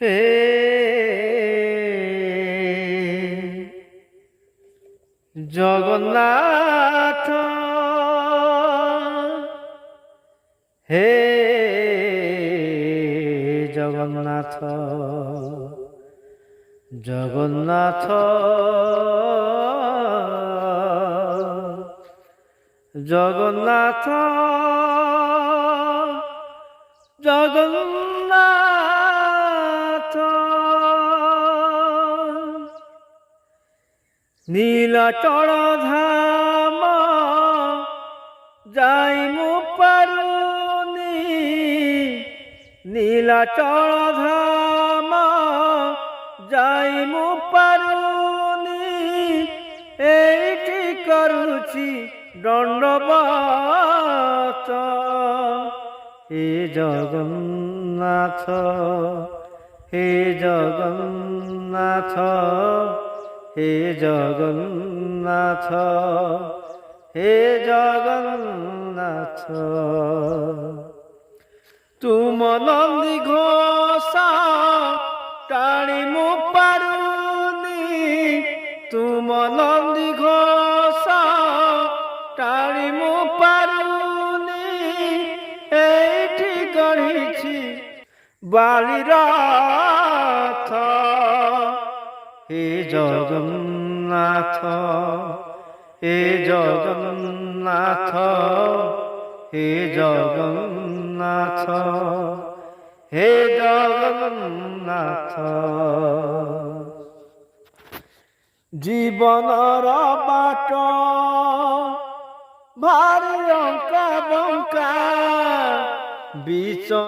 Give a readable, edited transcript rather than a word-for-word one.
হে জগন্নাথ হে জগন্নাথ জগন্নাথ জগন্নাথ জগন্নাথ নীলাচল ধাম যাইমু পারুনি নীলাচল ধাম যাইমু পারুনি এইটি করুছি দণ্ডবত হে জগন্নাথ হে জগন্নাথ হে জগন্নাথ হে জগন্নাথ তুম নন্দী ঘোষা টাণিমু পারুনি তুম নন্দী ঘোষা টাণিমু পারুনি এইটি গড়িছি বালিরথ হে জগন্নাথ হে জগন্নাথ হে জগন্নাথ হে জগন্নাথ জীবনর বাট ভারি অঙ্কা বঙ্কা বিচ